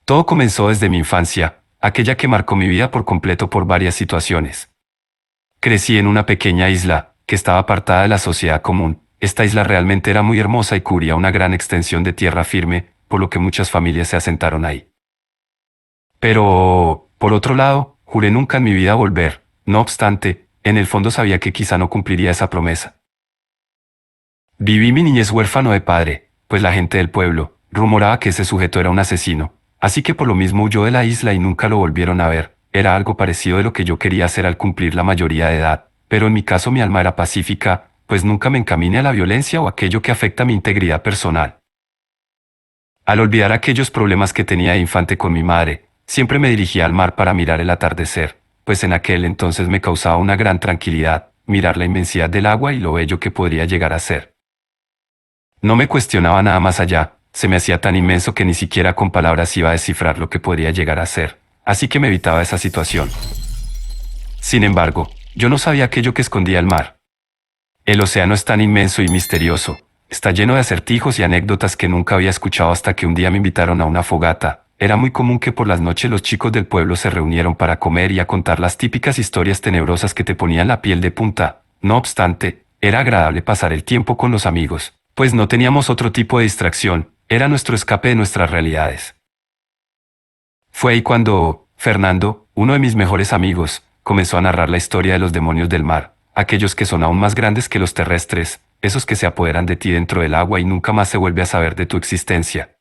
Todo comenzó desde mi infancia, aquella que marcó mi vida por completo por varias situaciones. Crecí en una pequeña isla, que estaba apartada de la sociedad común. Esta isla realmente era muy hermosa y cubría una gran extensión de tierra firme, por lo que muchas familias se asentaron ahí. Pero, por otro lado, juré nunca en mi vida volver. No obstante, en el fondo sabía que quizá no cumpliría esa promesa. Viví mi niñez huérfano de padre, pues la gente del pueblo rumoraba que ese sujeto era un asesino, así que por lo mismo huyó de la isla y nunca lo volvieron a ver. Era algo parecido de lo que yo quería hacer al cumplir la mayoría de edad, pero en mi caso mi alma era pacífica, pues nunca me encaminé a la violencia o aquello que afecta mi integridad personal. Al olvidar aquellos problemas que tenía de infante con mi madre, siempre me dirigía al mar para mirar el atardecer, pues en aquel entonces me causaba una gran tranquilidad mirar la inmensidad del agua y lo bello que podría llegar a ser. No me cuestionaba nada más allá, se me hacía tan inmenso que ni siquiera con palabras iba a descifrar lo que podría llegar a ser, así que me evitaba esa situación. Sin embargo, yo no sabía aquello que escondía el mar. El océano es tan inmenso y misterioso, está lleno de acertijos y anécdotas que nunca había escuchado hasta que un día me invitaron a una fogata. Era muy común que por las noches los chicos del pueblo se reunieran para comer y a contar las típicas historias tenebrosas que te ponían la piel de punta. No obstante, era agradable pasar el tiempo con los amigos, pues no teníamos otro tipo de distracción, era nuestro escape de nuestras realidades. Fue ahí cuando Fernando, uno de mis mejores amigos, comenzó a narrar la historia de los demonios del mar, aquellos que son aún más grandes que los terrestres, esos que se apoderan de ti dentro del agua y nunca más se vuelve a saber de tu existencia.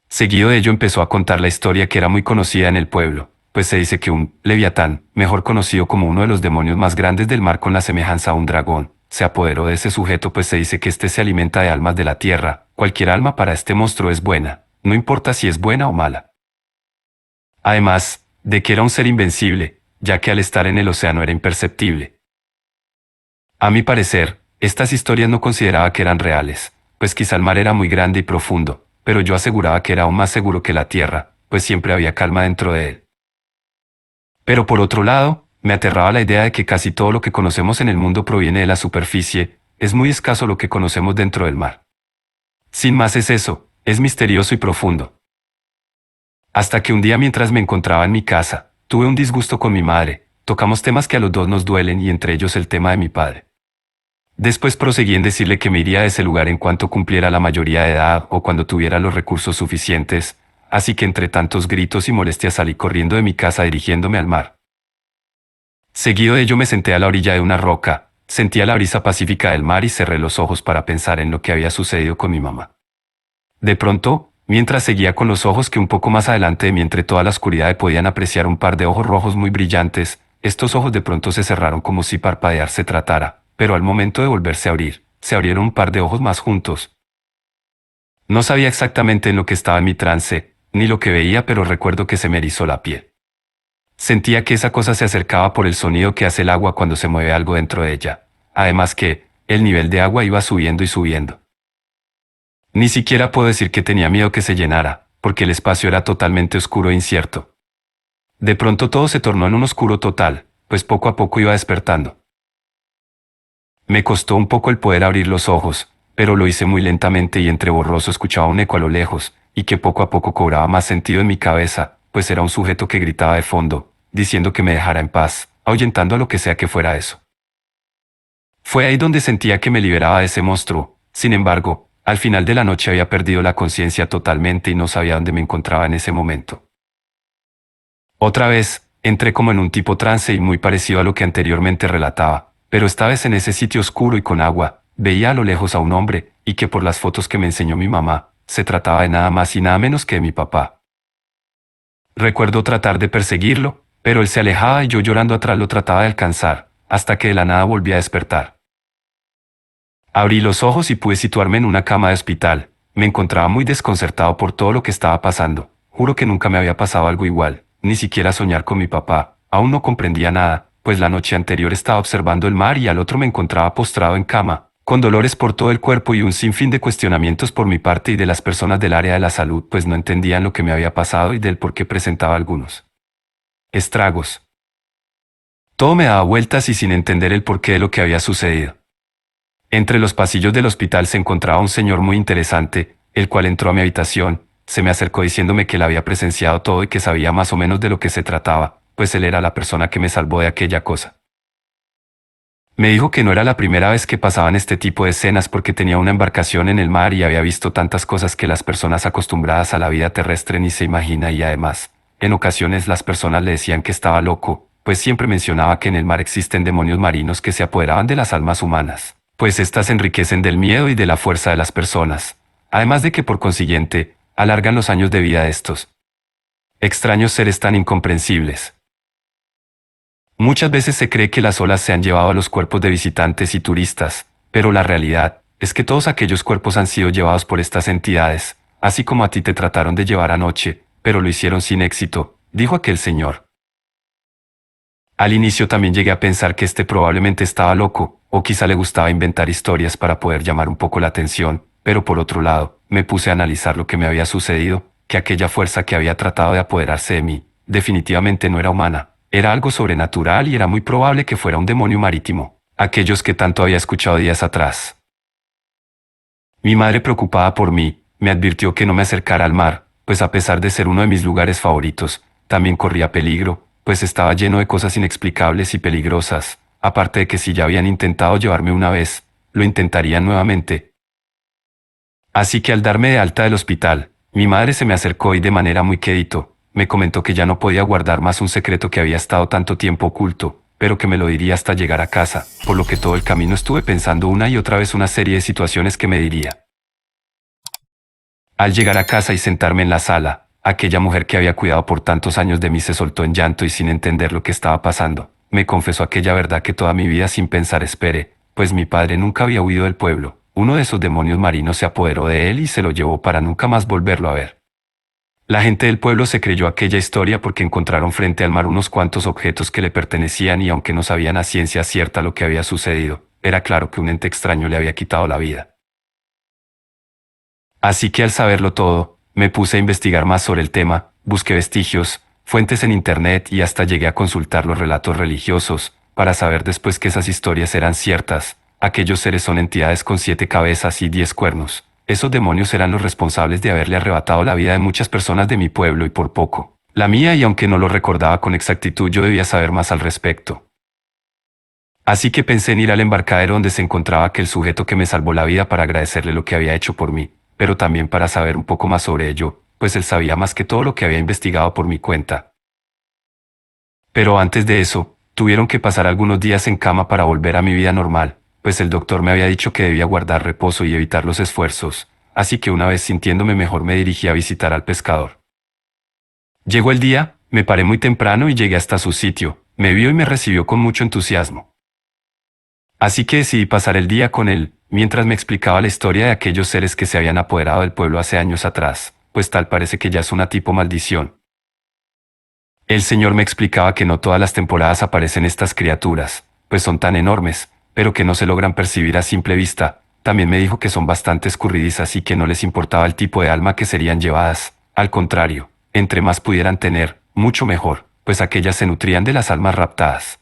Seguido de ello empezó a contar la historia que era muy conocida en el pueblo, pues se dice que un Leviatán, mejor conocido como uno de los demonios más grandes del mar con la semejanza a un dragón, se apoderó de ese sujeto, pues se dice que éste se alimenta de almas de la tierra. Cualquier alma para este monstruo es buena, no importa si es buena o mala. Además, de que era un ser invencible, ya que al estar en el océano era imperceptible. A mi parecer, estas historias no consideraba que eran reales, pues quizá el mar era muy grande y profundo, pero yo aseguraba que era aún más seguro que la tierra, pues siempre había calma dentro de él. Pero por otro lado, me aterraba la idea de que casi todo lo que conocemos en el mundo proviene de la superficie, es muy escaso lo que conocemos dentro del mar. Sin más es eso, es misterioso y profundo. Hasta que un día mientras me encontraba en mi casa, tuve un disgusto con mi madre, tocamos temas que a los dos nos duelen y entre ellos el tema de mi padre. Después proseguí en decirle que me iría de ese lugar en cuanto cumpliera la mayoría de edad o cuando tuviera los recursos suficientes, así que entre tantos gritos y molestias salí corriendo de mi casa dirigiéndome al mar. Seguido de ello me senté a la orilla de una roca, sentía la brisa pacífica del mar y cerré los ojos para pensar en lo que había sucedido con mi mamá. De pronto, mientras seguía con los ojos que un poco más adelante de mí entre toda la oscuridad podían apreciar un par de ojos rojos muy brillantes, estos ojos de pronto se cerraron como si parpadear se tratara, pero al momento de volverse a abrir, se abrieron un par de ojos más juntos. No sabía exactamente en lo que estaba en mi trance, ni lo que veía, pero recuerdo que se me erizó la piel. Sentía que esa cosa se acercaba por el sonido que hace el agua cuando se mueve algo dentro de ella, además que el nivel de agua iba subiendo y subiendo. Ni siquiera puedo decir que tenía miedo que se llenara, porque el espacio era totalmente oscuro e incierto. De pronto todo se tornó en un oscuro total, pues poco a poco iba despertando. Me costó un poco el poder abrir los ojos, pero lo hice muy lentamente y entre borroso escuchaba un eco a lo lejos, y que poco a poco cobraba más sentido en mi cabeza, pues era un sujeto que gritaba de fondo, diciendo que me dejara en paz, ahuyentando a lo que sea que fuera eso. Fue ahí donde sentía que me liberaba de ese monstruo. Sin embargo, al final de la noche había perdido la conciencia totalmente y no sabía dónde me encontraba en ese momento. Otra vez, entré como en un tipo trance y muy parecido a lo que anteriormente relataba, pero esta vez en ese sitio oscuro y con agua, veía a lo lejos a un hombre, y que por las fotos que me enseñó mi mamá, se trataba de nada más y nada menos que de mi papá. Recuerdo tratar de perseguirlo, pero él se alejaba y yo llorando atrás lo trataba de alcanzar, hasta que de la nada volví a despertar. Abrí los ojos y pude situarme en una cama de hospital. Me encontraba muy desconcertado por todo lo que estaba pasando. Juro que nunca me había pasado algo igual, ni siquiera soñar con mi papá. Aún no comprendía nada, pues la noche anterior estaba observando el mar y al otro me encontraba postrado en cama, con dolores por todo el cuerpo y un sinfín de cuestionamientos por mi parte y de las personas del área de la salud, pues no entendían lo que me había pasado y del por qué presentaba algunos estragos. Todo me daba vueltas y sin entender el porqué de lo que había sucedido. Entre los pasillos del hospital se encontraba un señor muy interesante, el cual entró a mi habitación, se me acercó diciéndome que él había presenciado todo y que sabía más o menos de lo que se trataba, pues él era la persona que me salvó de aquella cosa. Me dijo que no era la primera vez que pasaban este tipo de escenas porque tenía una embarcación en el mar y había visto tantas cosas que las personas acostumbradas a la vida terrestre ni se imagina, y además, en ocasiones las personas le decían que estaba loco, pues siempre mencionaba que en el mar existen demonios marinos que se apoderaban de las almas humanas, pues éstas se enriquecen del miedo y de la fuerza de las personas, además de que por consiguiente, alargan los años de vida de estos extraños seres tan incomprensibles. Muchas veces se cree que las olas se han llevado a los cuerpos de visitantes y turistas, pero la realidad es que todos aquellos cuerpos han sido llevados por estas entidades, así como a ti te trataron de llevar anoche, pero lo hicieron sin éxito, dijo aquel señor. Al inicio también llegué a pensar que este probablemente estaba loco, o quizá le gustaba inventar historias para poder llamar un poco la atención, pero por otro lado, me puse a analizar lo que me había sucedido, que aquella fuerza que había tratado de apoderarse de mí, definitivamente no era humana, era algo sobrenatural y era muy probable que fuera un demonio marítimo, aquellos que tanto había escuchado días atrás. Mi madre, preocupada por mí, me advirtió que no me acercara al mar, pues a pesar de ser uno de mis lugares favoritos, también corría peligro, pues estaba lleno de cosas inexplicables y peligrosas, aparte de que si ya habían intentado llevarme una vez, lo intentarían nuevamente. Así que al darme de alta del hospital, mi madre se me acercó y de manera muy quedito, me comentó que ya no podía guardar más un secreto que había estado tanto tiempo oculto, pero que me lo diría hasta llegar a casa, por lo que todo el camino estuve pensando una y otra vez una serie de situaciones que me diría. Al llegar a casa y sentarme en la sala, aquella mujer que había cuidado por tantos años de mí se soltó en llanto y sin entender lo que estaba pasando, me confesó aquella verdad que toda mi vida sin pensar esperé, pues mi padre nunca había huido del pueblo, uno de esos demonios marinos se apoderó de él y se lo llevó para nunca más volverlo a ver. La gente del pueblo se creyó aquella historia porque encontraron frente al mar unos cuantos objetos que le pertenecían y aunque no sabían a ciencia cierta lo que había sucedido, era claro que un ente extraño le había quitado la vida. Así que al saberlo todo, me puse a investigar más sobre el tema, busqué vestigios, fuentes en internet y hasta llegué a consultar los relatos religiosos, para saber después que esas historias eran ciertas. Aquellos seres son entidades con 7 cabezas y 10 cuernos. Esos demonios eran los responsables de haberle arrebatado la vida de muchas personas de mi pueblo y por poco la mía, y aunque no lo recordaba con exactitud yo debía saber más al respecto. Así que pensé en ir al embarcadero donde se encontraba aquel sujeto que me salvó la vida para agradecerle lo que había hecho por mí, pero también para saber un poco más sobre ello, pues él sabía más que todo lo que había investigado por mi cuenta. Pero antes de eso, tuvieron que pasar algunos días en cama para volver a mi vida normal, pues el doctor me había dicho que debía guardar reposo y evitar los esfuerzos, así que una vez sintiéndome mejor me dirigí a visitar al pescador. Llegó el día, me paré muy temprano y llegué hasta su sitio, me vio y me recibió con mucho entusiasmo. Así que decidí pasar el día con él, mientras me explicaba la historia de aquellos seres que se habían apoderado del pueblo hace años atrás, pues tal parece que ya es una tipo maldición. El señor me explicaba que no todas las temporadas aparecen estas criaturas, pues son tan enormes, pero que no se logran percibir a simple vista. También me dijo que son bastante escurridizas y que no les importaba el tipo de alma que serían llevadas, al contrario, entre más pudieran tener, mucho mejor, pues aquellas se nutrían de las almas raptadas.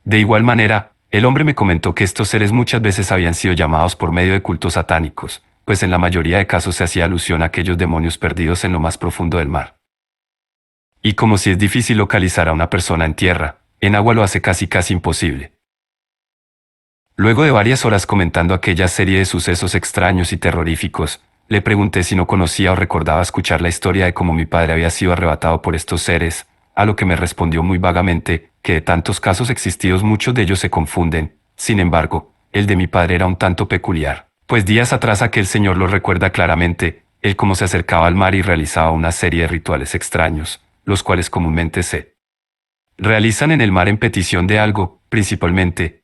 De igual manera, el hombre me comentó que estos seres muchas veces habían sido llamados por medio de cultos satánicos, pues en la mayoría de casos se hacía alusión a aquellos demonios perdidos en lo más profundo del mar. Y como si es difícil localizar a una persona en tierra, en agua lo hace casi imposible. Luego de varias horas comentando aquella serie de sucesos extraños y terroríficos, le pregunté si no conocía o recordaba escuchar la historia de cómo mi padre había sido arrebatado por estos seres, a lo que me respondió muy vagamente, que de tantos casos existidos muchos de ellos se confunden. Sin embargo, el de mi padre era un tanto peculiar, pues días atrás aquel señor lo recuerda claramente, él cómo se acercaba al mar y realizaba una serie de rituales extraños, los cuales comúnmente se realizan en el mar en petición de algo, principalmente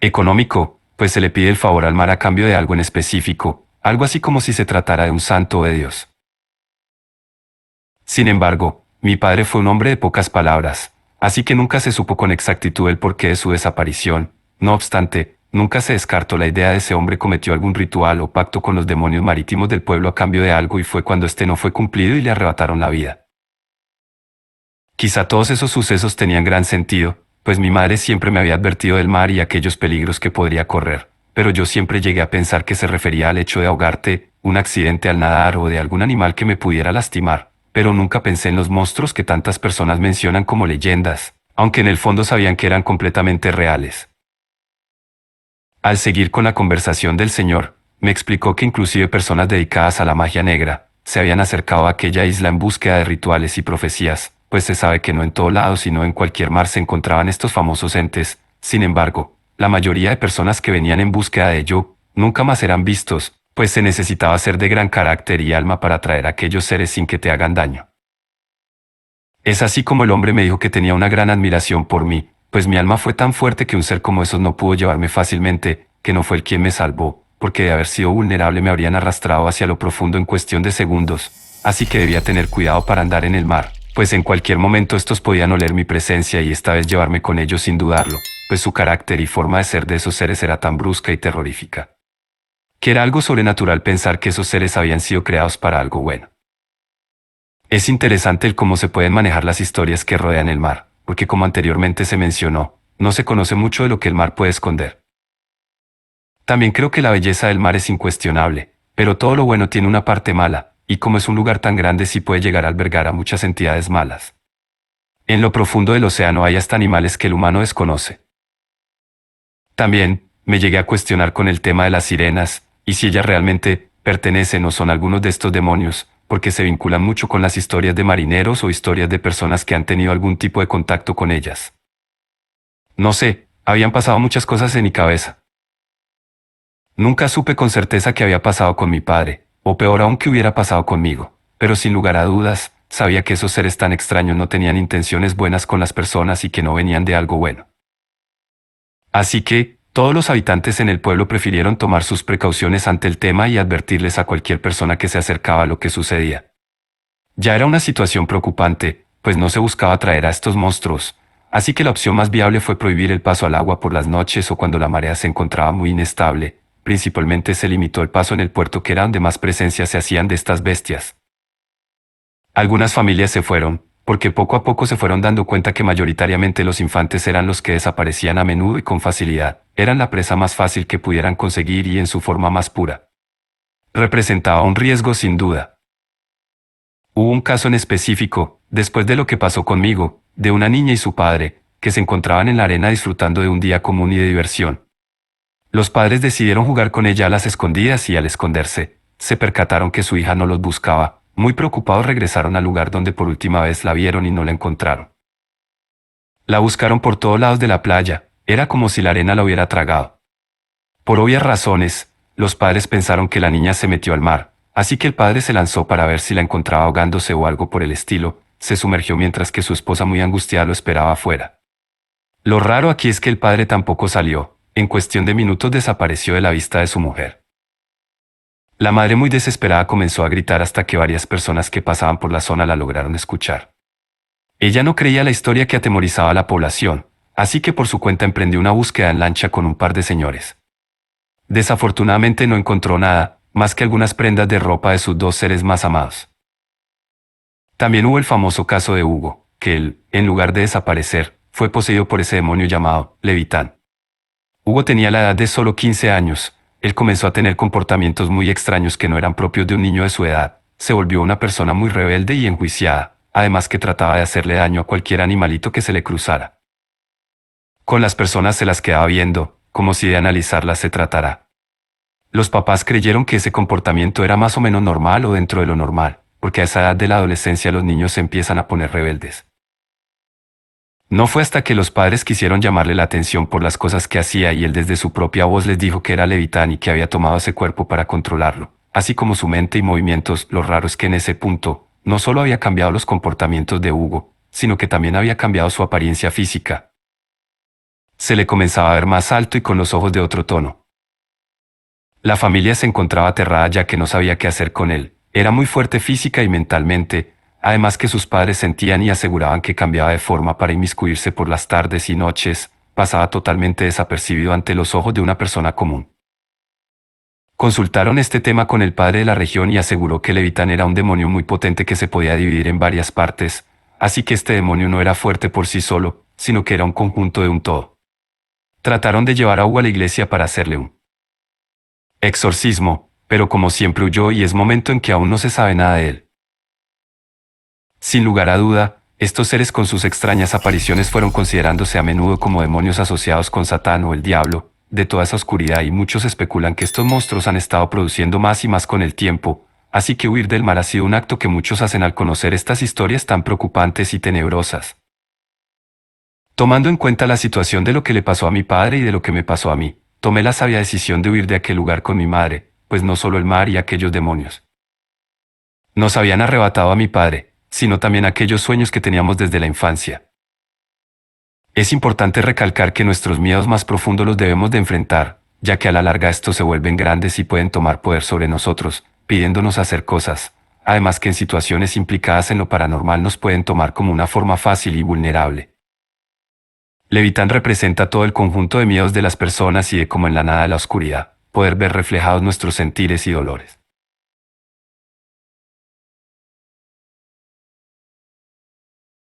económico, pues se le pide el favor al mar a cambio de algo en específico, algo así como si se tratara de un santo o de Dios. Sin embargo, mi padre fue un hombre de pocas palabras, así que nunca se supo con exactitud el porqué de su desaparición. No obstante, nunca se descartó la idea de ese hombre cometió algún ritual o pacto con los demonios marítimos del pueblo a cambio de algo y fue cuando este no fue cumplido y le arrebataron la vida. Quizá todos esos sucesos tenían gran sentido, pues mi madre siempre me había advertido del mar y aquellos peligros que podría correr, pero yo siempre llegué a pensar que se refería al hecho de ahogarte, un accidente al nadar o de algún animal que me pudiera lastimar, pero nunca pensé en los monstruos que tantas personas mencionan como leyendas, aunque en el fondo sabían que eran completamente reales. Al seguir con la conversación del señor, me explicó que inclusive personas dedicadas a la magia negra se habían acercado a aquella isla en búsqueda de rituales y profecías, pues se sabe que no en todo lado sino en cualquier mar se encontraban estos famosos entes. Sin embargo, la mayoría de personas que venían en búsqueda de ello nunca más eran vistos, pues se necesitaba ser de gran carácter y alma para atraer a aquellos seres sin que te hagan daño. Es así como el hombre me dijo que tenía una gran admiración por mí, pues mi alma fue tan fuerte que un ser como esos no pudo llevarme fácilmente, que no fue el quien me salvó, porque de haber sido vulnerable me habrían arrastrado hacia lo profundo en cuestión de segundos, así que debía tener cuidado para andar en el mar, pues en cualquier momento estos podían oler mi presencia y esta vez llevarme con ellos sin dudarlo, pues su carácter y forma de ser de esos seres era tan brusca y terrorífica, que era algo sobrenatural pensar que esos seres habían sido creados para algo bueno. Es interesante el cómo se pueden manejar las historias que rodean el mar, porque como anteriormente se mencionó, no se conoce mucho de lo que el mar puede esconder. También creo que la belleza del mar es incuestionable, pero todo lo bueno tiene una parte mala, y como es un lugar tan grande sí puede llegar a albergar a muchas entidades malas. En lo profundo del océano hay hasta animales que el humano desconoce. También, me llegué a cuestionar con el tema de las sirenas, y si ellas realmente pertenecen o son algunos de estos demonios, porque se vinculan mucho con las historias de marineros o historias de personas que han tenido algún tipo de contacto con ellas. No sé, habían pasado muchas cosas en mi cabeza. Nunca supe con certeza qué había pasado con mi padre, o peor aún que hubiera pasado conmigo, pero sin lugar a dudas, sabía que esos seres tan extraños no tenían intenciones buenas con las personas y que no venían de algo bueno. Así que, todos los habitantes en el pueblo prefirieron tomar sus precauciones ante el tema y advertirles a cualquier persona que se acercaba a lo que sucedía. Ya era una situación preocupante, pues no se buscaba atraer a estos monstruos, así que la opción más viable fue prohibir el paso al agua por las noches o cuando la marea se encontraba muy inestable. Principalmente se limitó el paso en el puerto, que era donde más presencia se hacían de estas bestias. Algunas familias se fueron, porque poco a poco se fueron dando cuenta que mayoritariamente los infantes eran los que desaparecían a menudo y con facilidad, eran la presa más fácil que pudieran conseguir y en su forma más pura. Representaba un riesgo sin duda. Hubo un caso en específico, después de lo que pasó conmigo, de una niña y su padre, que se encontraban en la arena disfrutando de un día común y de diversión. Los padres decidieron jugar con ella a las escondidas y al esconderse, se percataron que su hija no los buscaba. Muy preocupados regresaron al lugar donde por última vez la vieron y no la encontraron. La buscaron por todos lados de la playa, era como si la arena la hubiera tragado. Por obvias razones, los padres pensaron que la niña se metió al mar, así que el padre se lanzó para ver si la encontraba ahogándose o algo por el estilo, se sumergió mientras que su esposa muy angustiada lo esperaba afuera. Lo raro aquí es que el padre tampoco salió, en cuestión de minutos desapareció de la vista de su mujer. La madre muy desesperada comenzó a gritar hasta que varias personas que pasaban por la zona la lograron escuchar. Ella no creía la historia que atemorizaba a la población, así que por su cuenta emprendió una búsqueda en lancha con un par de señores. Desafortunadamente no encontró nada, más que algunas prendas de ropa de sus dos seres más amados. También hubo el famoso caso de Hugo, que él, en lugar de desaparecer, fue poseído por ese demonio llamado Levitán. Hugo tenía la edad de solo 15 años, él comenzó a tener comportamientos muy extraños que no eran propios de un niño de su edad, se volvió una persona muy rebelde y enjuiciada, además que trataba de hacerle daño a cualquier animalito que se le cruzara. Con las personas se las quedaba viendo, como si de analizarlas se tratara. Los papás creyeron que ese comportamiento era más o menos normal o dentro de lo normal, porque a esa edad de la adolescencia los niños se empiezan a poner rebeldes. No fue hasta que los padres quisieron llamarle la atención por las cosas que hacía y él desde su propia voz les dijo que era Levitán y que había tomado ese cuerpo para controlarlo, así como su mente y movimientos. Lo raro es que en ese punto, no solo había cambiado los comportamientos de Hugo, sino que también había cambiado su apariencia física. Se le comenzaba a ver más alto y con los ojos de otro tono. La familia se encontraba aterrada ya que no sabía qué hacer con él, era muy fuerte física y mentalmente, además que sus padres sentían y aseguraban que cambiaba de forma para inmiscuirse por las tardes y noches, pasaba totalmente desapercibido ante los ojos de una persona común. Consultaron este tema con el padre de la región y aseguró que Levitán era un demonio muy potente que se podía dividir en varias partes, así que este demonio no era fuerte por sí solo, sino que era un conjunto de un todo. Trataron de llevar a Hugo a la iglesia para hacerle un Exorcismo, pero como siempre huyó y es momento en que aún no se sabe nada de él. Sin lugar a duda, estos seres con sus extrañas apariciones fueron considerándose a menudo como demonios asociados con Satán o el diablo, de toda esa oscuridad, y muchos especulan que estos monstruos han estado produciendo más y más con el tiempo, así que huir del mal ha sido un acto que muchos hacen al conocer estas historias tan preocupantes y tenebrosas. Tomando en cuenta la situación de lo que le pasó a mi padre y de lo que me pasó a mí, tomé la sabia decisión de huir de aquel lugar con mi madre, pues no solo el mar y aquellos demonios nos habían arrebatado a mi padre, sino también aquellos sueños que teníamos desde la infancia. Es importante recalcar que nuestros miedos más profundos los debemos de enfrentar, ya que a la larga estos se vuelven grandes y pueden tomar poder sobre nosotros, pidiéndonos hacer cosas, además que en situaciones implicadas en lo paranormal nos pueden tomar como una forma fácil y vulnerable. Leviatán representa todo el conjunto de miedos de las personas y de cómo en la nada de la oscuridad, poder ver reflejados nuestros sentires y dolores.